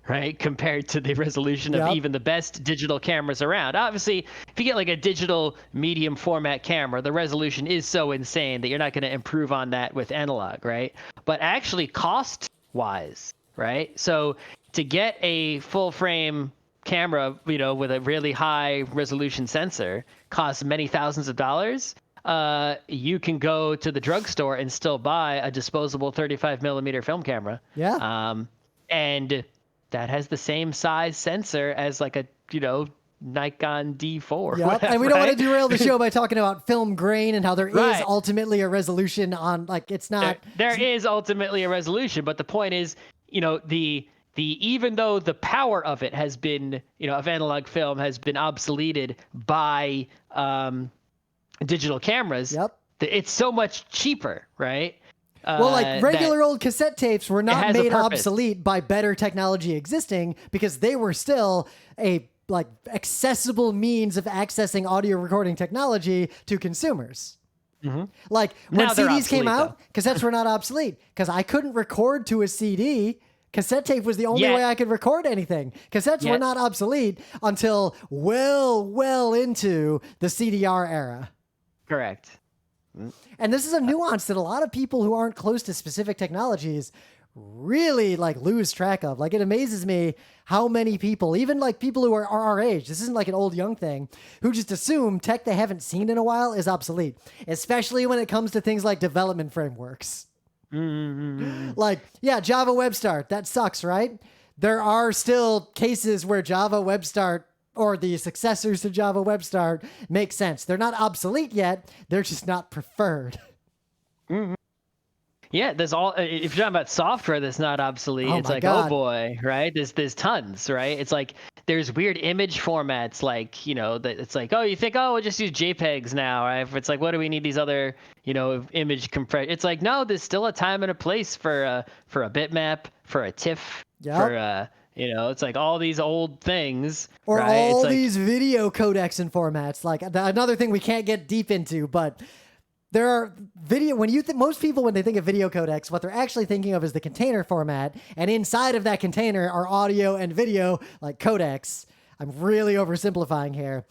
right? Compared to the resolution of even the best digital cameras around. Obviously, if you get like a digital medium format camera, the resolution is so insane that you're not going to improve on that with analog, right? But actually cost-wise, right? So to get a full frame camera, with a really high resolution sensor costs many thousands of dollars. You can go to the drugstore and still buy a disposable 35 millimeter film camera. Yeah. And that has the same size sensor as like a, Nikon D4. Yep. And we don't want to derail the show by talking about film grain and how there is ultimately a resolution on, like, it's not. There is ultimately a resolution, but the point is, even though the power of it has been, of analog film has been obsoleted by digital cameras, it's so much cheaper, right? Well, like regular old cassette tapes were not made obsolete by better technology existing because they were still a accessible means of accessing audio recording technology to consumers. Mm-hmm. Like when CDs came out, cassettes were not obsolete because I couldn't record to a CD. Cassette tape was the only way I could record anything. Cassettes were not obsolete until well into the CDR era. Correct. And this is a nuance that a lot of people who aren't close to specific technologies really lose track of. Like, it amazes me how many people, even people who are our age, this isn't like an old young thing, who just assume tech they haven't seen in a while is obsolete, especially when it comes to things like development frameworks. Mm-hmm. Java Web Start, that sucks, right? There are still cases where Java Web Start or the successors to Java Web Start make sense. They're not obsolete yet. They're just not preferred. Mm-hmm. Yeah, there's if you're talking about software that's not obsolete, it's like, God. Oh boy, right? There's tons, right? It's like there's weird image formats, that it's like, oh, you think, oh, we'll just use JPEGs now, right? It's like, what do we need these other, image compression? It's like, no, there's still a time and a place for a bitmap, for a TIFF, for it's like all these old things, or right? all these video codecs and formats. Like another thing we can't get deep into, but. There are most people, when they think of video codecs, what they're actually thinking of is the container format. And inside of that container are audio and video, like codecs. I'm really oversimplifying here.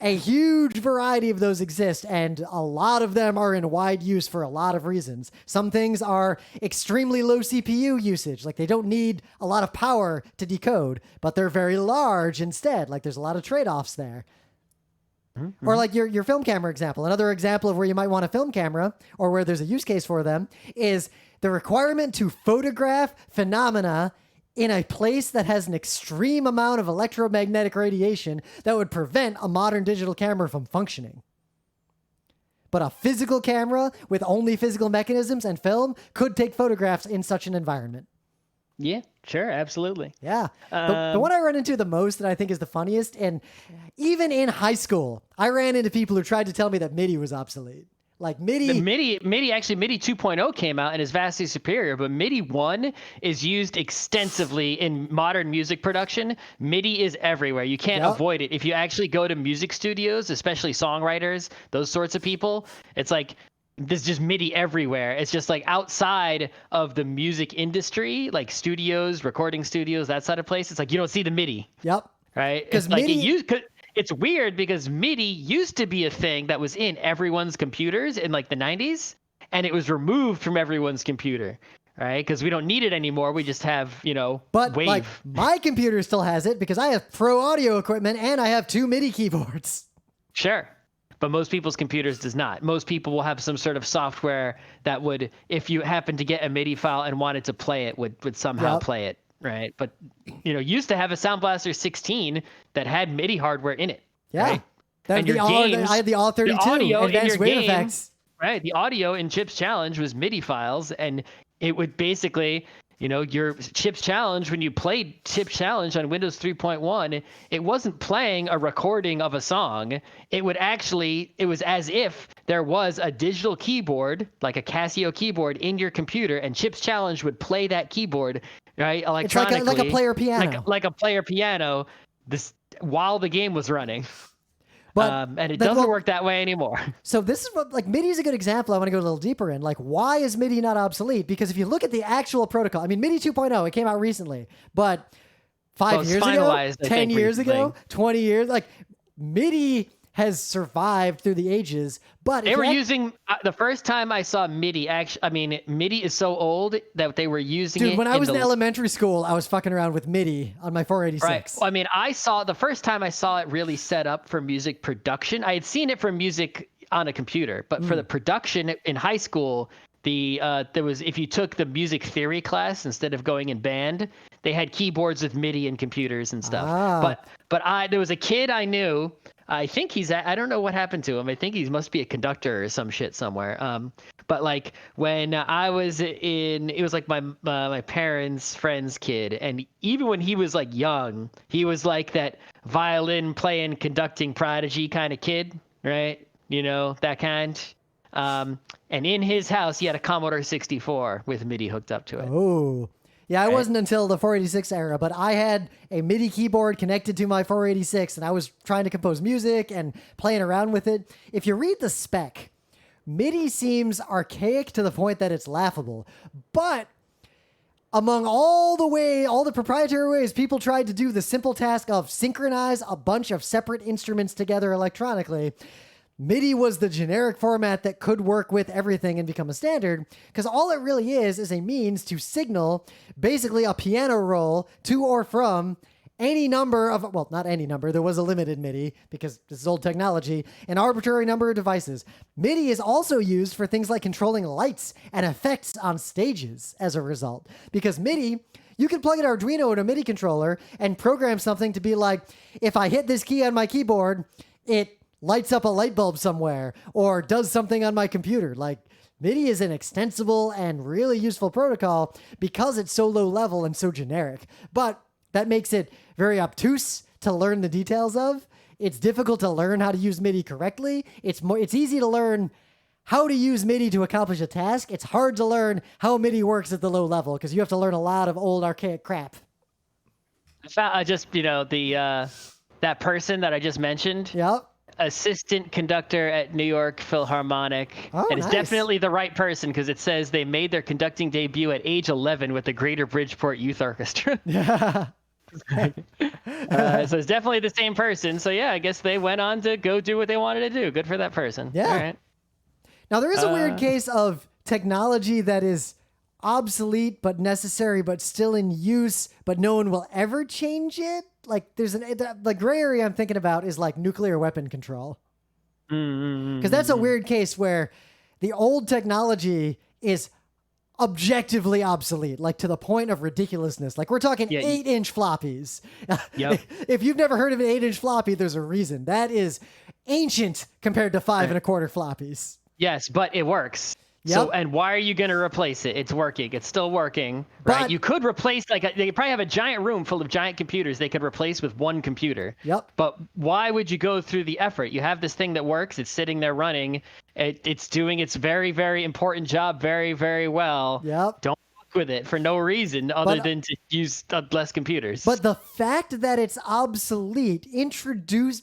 A huge variety of those exist, and a lot of them are in wide use for a lot of reasons. Some things are extremely low CPU usage, like they don't need a lot of power to decode, but they're very large instead. Like there's a lot of trade-offs there. Mm-hmm. Or like your film camera example. Another example of where you might want a film camera or where there's a use case for them is the requirement to photograph phenomena in a place that has an extreme amount of electromagnetic radiation that would prevent a modern digital camera from functioning. But a physical camera with only physical mechanisms and film could take photographs in such an environment. Yeah, sure, absolutely. Yeah. The one I run into the most that I think is the funniest, and even in high school, I ran into people who tried to tell me that MIDI was obsolete. Like MIDI 2.0 came out and is vastly superior, but MIDI 1 is used extensively in modern music production. MIDI is everywhere. You can't avoid it. If you actually go to music studios, especially songwriters, those sorts of people, it's like there's just MIDI everywhere. It's just like outside of the music industry, like studios, recording studios, that side of place. It's like you don't see the MIDI. Yep. Right? Because it's weird because MIDI used to be a thing that was in everyone's computers in like the 90s, and it was removed from everyone's computer, right? Because we don't need it anymore. We just have, but Wave. Like my computer still has it because I have pro audio equipment and I have 2 MIDI keyboards. Sure. But most people's computers does not. Most people will have some sort of software that would, if you happen to get a MIDI file and wanted to play it, would somehow play it, right? But, used to have a Sound Blaster 16 that had MIDI hardware in it. Yeah. Right? I had the All-32 Advanced Wave Effects. Right. The audio in Chip's Challenge was MIDI files, and it would basically, your Chips Challenge, when you played Chips Challenge on Windows 3.1, it wasn't playing a recording of a song. It was as if there was a digital keyboard, like a Casio keyboard, in your computer, and Chips Challenge would play that keyboard, right, electronically. It's like a player piano. Like a player piano, while the game was running. But and it doesn't work that way anymore. So this is what, MIDI is a good example I want to go a little deeper in. Why is MIDI not obsolete? Because if you look at the actual protocol, MIDI 2.0, it came out recently, but 5 years ago, 10 years ago, 20 years, MIDI has survived through the ages, but they were using the first time I saw MIDI. Actually, MIDI is so old that they were using it. Dude, when I was in elementary school, I was fucking around with MIDI on my 486. Right. I saw the first time I saw it really set up for music production. I had seen it for music on a computer, but for the production in high school, there was, if you took the music theory class instead of going in band, they had keyboards with MIDI and computers and stuff. But there was a kid I knew. I think I don't know what happened to him. I think he must be a conductor or some shit somewhere. But when I was it was my parents' friend's kid. And even when he was young, he was that violin playing, conducting prodigy kind of kid, right? That kind. And in his house, he had a Commodore 64 with MIDI hooked up to it. Oh, yeah, it wasn't until the 486 era, but I had a MIDI keyboard connected to my 486, and I was trying to compose music and playing around with it. If you read the spec, MIDI seems archaic to the point that it's laughable. But among all the proprietary ways people tried to do the simple task of synchronize a bunch of separate instruments together electronically, MIDI was the generic format that could work with everything and become a standard, because all it really is a means to signal basically a piano roll to or from any number of, well, not any number, there was a limited MIDI because this is old technology, an arbitrary number of devices. MIDI is also used for things like controlling lights and effects on stages as a result, because MIDI, you can plug an Arduino in a MIDI controller and program something to be like, if I hit this key on my keyboard, it lights up a light bulb somewhere, or does something on my computer. MIDI is an extensible and really useful protocol because it's so low level and so generic. But that makes it very obtuse to learn the details of. It's difficult to learn how to use MIDI correctly. It's easy to learn how to use MIDI to accomplish a task. It's hard to learn how MIDI works at the low level because you have to learn a lot of old archaic crap. I found that person that I just mentioned. Yep. Assistant conductor at New York Philharmonic. Oh, and it's definitely the right person because it says they made their conducting debut at age 11 with the Greater Bridgeport Youth Orchestra. Yeah. So it's definitely the same person. So yeah, I guess they went on to go do what they wanted to do. Good for that person. Yeah. All right. Now there is a weird case of technology that is obsolete but necessary but still in use, but no one will ever change it. There's the gray area I'm thinking about is nuclear weapon control. Because that's a weird case where the old technology is objectively obsolete, to the point of ridiculousness. We're talking 8-inch floppies. Yep. If you've never heard of an 8-inch floppy, there's a reason. That is ancient compared to 5 1/4 floppies. Yes, but it works. Yep. So, and why are you going to replace it? It's working. It's still working, right? But, you could replace, they probably have a giant room full of giant computers they could replace with one computer. Yep. But why would you go through the effort? You have this thing that works. It's sitting there running. It's doing its very, very important job very, very well. Yep. Don't fuck with it for no reason other than to use less computers. But the fact that it's obsolete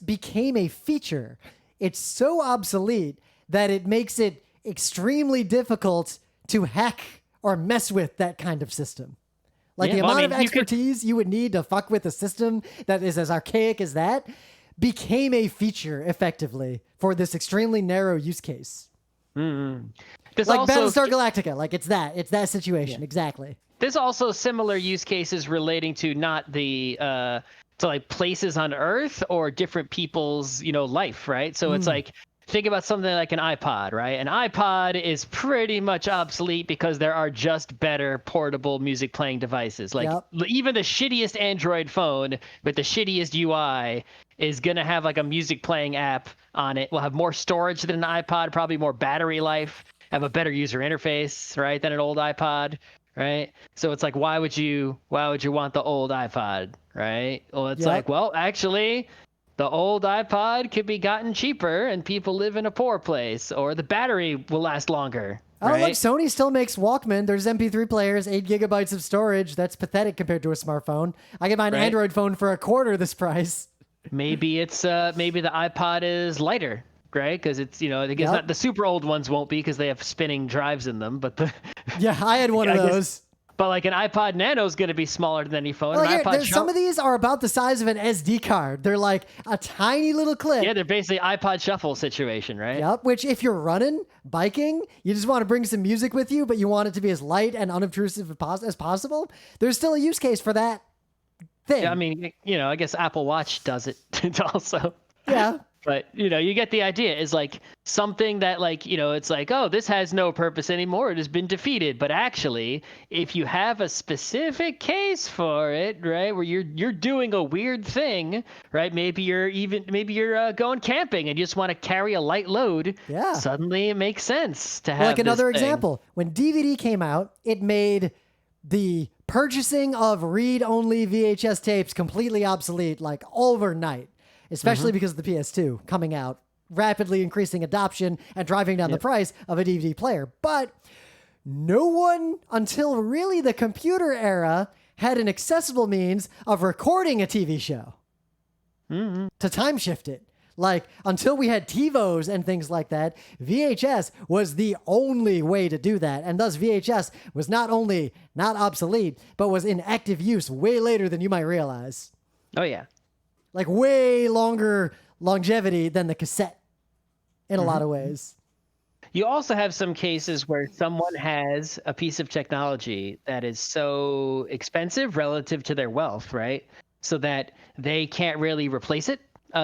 became a feature. It's so obsolete that it makes it extremely difficult to hack or mess with that kind of system. The amount of expertise you would need to fuck with a system that is as archaic as that became a feature effectively for this extremely narrow use case. Mm-hmm. Battlestar Galactica, it's that situation. Yeah. Exactly. There's also similar use cases relating to not the places on Earth or different people's life, right? So it's think about something like an iPod, right? An iPod is pretty much obsolete because there are just better portable music playing devices. Even the shittiest Android phone with the shittiest UI is going to have a music playing app on it. Will have more storage than an iPod, probably more battery life, have a better user interface, right, than an old iPod, right? So it's like, why would you want the old iPod, right? Well, it's like, well, actually, the old iPod could be gotten cheaper and people live in a poor place, or the battery will last longer. Oh, right? look, Sony still makes Walkman. There's MP3 players, 8 gigabytes of storage. That's pathetic compared to a smartphone. I can buy an Android phone for a quarter this price. Maybe it's maybe the iPod is lighter, right? Because it's I guess not the super old ones won't be because they have spinning drives in them, but yeah, I had one of those. But like an iPod Nano is going to be smaller than any phone. Well, some of these are about the size of an SD card. They're like a tiny little clip. Yeah, they're basically iPod Shuffle situation, right? Yep. Which, if you're running, biking, you just want to bring some music with you, but you want it to be as light and unobtrusive as possible. There's still a use case for that thing. Yeah, I mean, I guess Apple Watch does it also. Yeah. But, you get the idea. Is like something that it's like, oh, this has no purpose anymore. It has been defeated. But actually, if you have a specific case for it, right, where you're doing a weird thing, right? Maybe you're going camping and you just want to carry a light load. Yeah. Suddenly it makes sense to have like another this thing. example. When DVD came out, it made the purchasing of read-only VHS tapes completely obsolete, like overnight. Especially because of the PS2 coming out, rapidly increasing adoption and driving down the price of a DVD player. But no one, until really the computer era, had an accessible means of recording a TV show to time shift it. Like, until we had TiVos and things like that, VHS was the only way to do that. And thus VHS was not only not obsolete, but was in active use way later than you might realize. Oh, yeah. Like way longer longevity than the cassette in a lot of ways. You also have some cases where someone has a piece of technology that is so expensive relative to their wealth, right? So that they can't really replace it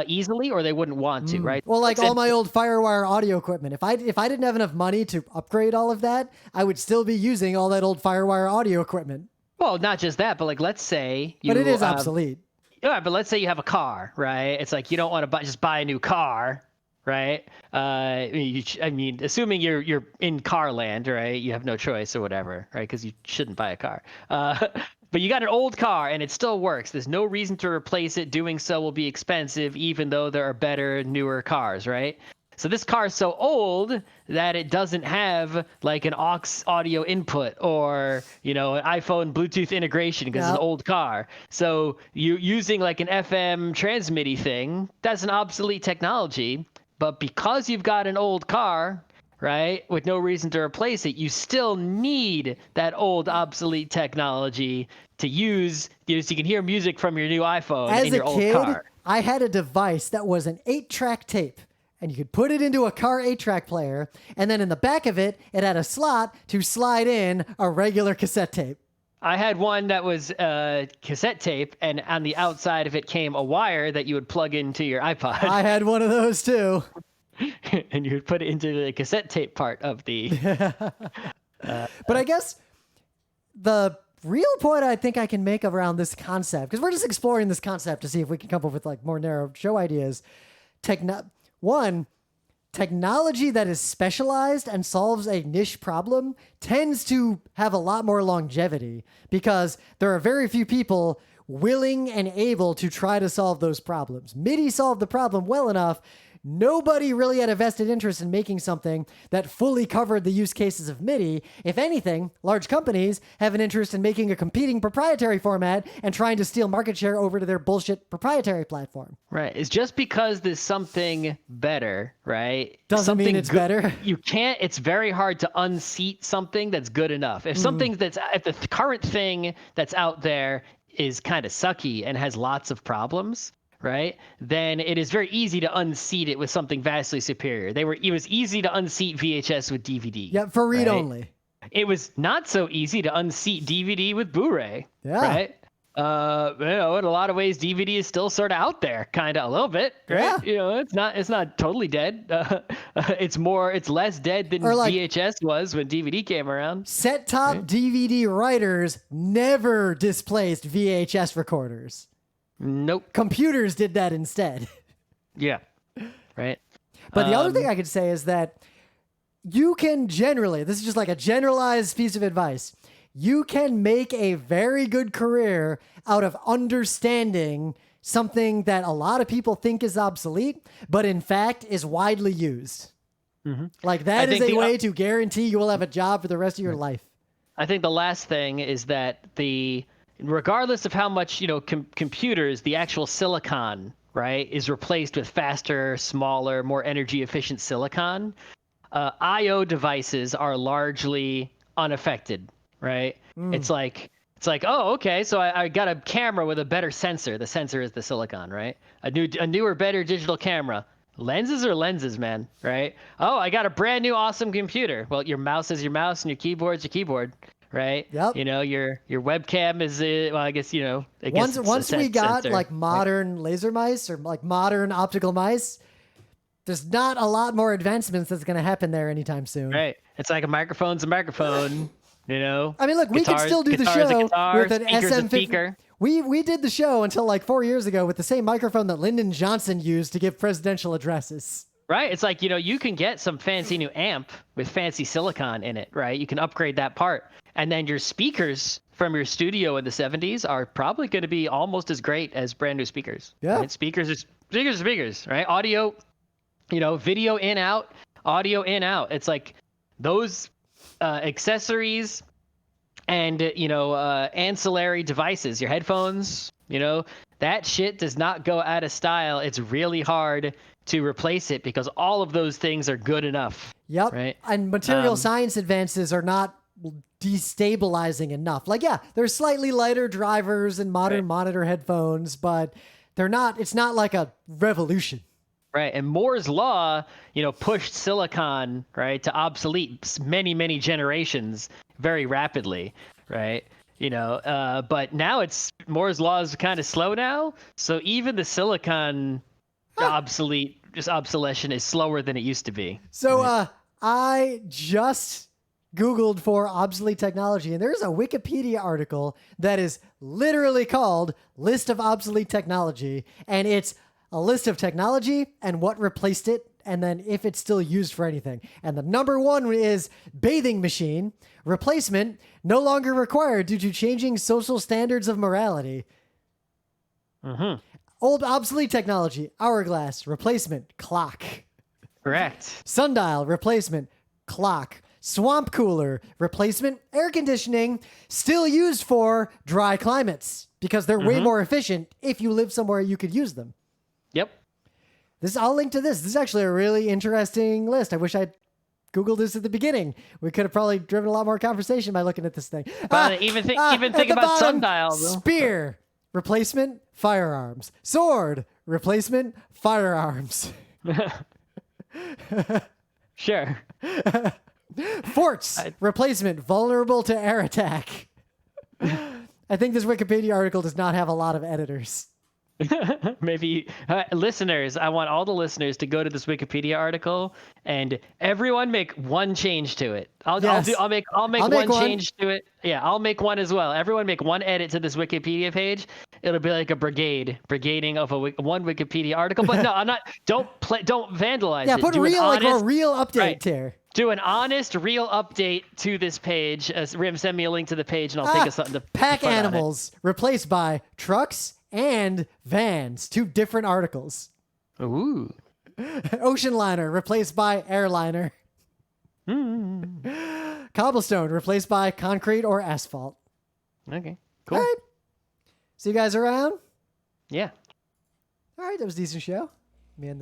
easily, or they wouldn't want to, right? Well, like all my old FireWire audio equipment. If I didn't have enough money to upgrade all of that, I would still be using all that old FireWire audio equipment. Well, not just that, but like let's say but it is obsolete. Yeah, but let's say you have a car, right? It's like you don't want to just buy a new car, right? I mean, assuming you're in car land, right? You have no choice or whatever, right? Because you shouldn't buy a car. But you got an old car and it still works. There's no reason to replace it. Doing so will be expensive, even though there are better, newer cars, right? So this car is so old that it doesn't have like an aux audio input or, an iPhone Bluetooth integration because it's an old car. So you using like an FM transmitty thing, that's an obsolete technology. But because you've got an old car, right, with no reason to replace it, you still need that old obsolete technology to use so you can hear music from your new iPhone in your old car. I had a device that was an 8-track tape. And you could put it into a car 8-track player, and then in the back of it, it had a slot to slide in a regular cassette tape. I had one that was cassette tape, and on the outside of it came a wire that you would plug into your iPod. I had one of those too. And you would put it into the cassette tape part of the... But I guess the real point I think I can make around this concept, because we're just exploring this concept to see if we can come up with like more narrow show ideas. One, technology that is specialized and solves a niche problem tends to have a lot more longevity because there are very few people willing and able to try to solve those problems. MIDI solved the problem well enough. Nobody really had a vested interest in making something that fully covered the use cases of MIDI. If anything, large companies have an interest in making a competing proprietary format and trying to steal market share over to their bullshit proprietary platform. Right. It's just because there's something better, right? Doesn't mean it's better. It's very hard to unseat something that's good enough. If something if the current thing that's out there is kind of sucky and has lots of problems, right, then it is very easy to unseat it with something vastly superior. It was easy to unseat VHS with DVD. Yeah, for read only. It was not so easy to unseat DVD with Blu-ray. Yeah. Right. In a lot of ways, DVD is still sort of out there, kind of a little bit, right? Yeah. It's not totally dead. It's less dead than VHS was when DVD came around. Set-top DVD writers never displaced VHS recorders. Nope. Computers did that instead. Yeah. Right. But the other thing I could say is that you can generally, this is just like a generalized piece of advice, you can make a very good career out of understanding something that a lot of people think is obsolete, but in fact is widely used. Mm-hmm. Like that is a way to guarantee you will have a job for the rest of your life. I think the last thing is that regardless of how much, computers, the actual silicon, right, is replaced with faster, smaller, more energy efficient silicon, IO devices are largely unaffected, right? It's like, oh, okay, so I got a camera with a better sensor. The sensor is the silicon, right? A newer, better digital camera. Lenses are lenses, man, right? Oh, I got a brand new awesome computer. Well, your mouse is your mouse and your keyboard's your keyboard, right? Yep. Your webcam is well, I guess, Once we got sensor, like modern laser mice or like modern optical mice, there's not a lot more advancements that's going to happen there anytime soon. Right. It's like a microphone's a microphone, I mean, look, we can still do the show with an SM50. We did the show until like 4 years ago with the same microphone that Lyndon Johnson used to give presidential addresses. Right. It's like, you can get some fancy new amp with fancy silicon in it, right? You can upgrade that part. And then your speakers from your studio in the 70s are probably going to be almost as great as brand new speakers. Yeah. Right? Speakers are speakers, right? Audio, video in, out, audio in, out. It's like those accessories and ancillary devices, your headphones, that shit does not go out of style. It's really hard to replace it because all of those things are good enough. Yep. Right. And material science advances are not destabilizing enough. Like, yeah, there's slightly lighter drivers and modern monitor headphones, but it's not like a revolution. Right. And Moore's law, pushed silicon, right, to obsolete many, many generations very rapidly. Right. But now Moore's law is kind of slow now. So even the silicon obsolescence is slower than it used to be. So I just Googled for obsolete technology, and there's a Wikipedia article that is literally called List of Obsolete Technology. And it's a list of technology and what replaced it, and then if it's still used for anything. And the number one is bathing machine. Replacement no longer required due to changing social standards of morality. Mm-hmm. Old obsolete technology, hourglass. Replacement, clock. Correct. Sundial, replacement, clock. Swamp cooler, replacement, air conditioning. Still used for dry climates because they're way more efficient if you live somewhere you could use them. Yep. I'll link to this. This is actually a really interesting list. I wish I'd Googled this at the beginning. We could have probably driven a lot more conversation by looking at this thing. Even think about sundial. Spear, replacement, firearms. Sword, replacement, firearms. Sure. Forts, replacement, vulnerable to air attack. I think this Wikipedia article does not have a lot of editors. Maybe listeners, I want all the listeners to go to this Wikipedia article and everyone make one change to it. I'll make one change to it. Yeah, I'll make one as well. Everyone make one edit to this Wikipedia page. It'll be like a brigading of one Wikipedia article. But no, I'm not. Don't vandalize it. Yeah, put a real update here. Do an honest, real update to this page. Rim, send me a link to the page, and I'll think of something to pack animals replaced by trucks and vans. 2 different articles. Ooh. Ocean liner replaced by airliner. Cobblestone replaced by concrete or asphalt. Okay, cool. All right. See you guys around? Yeah. All right, that was a decent show. Me and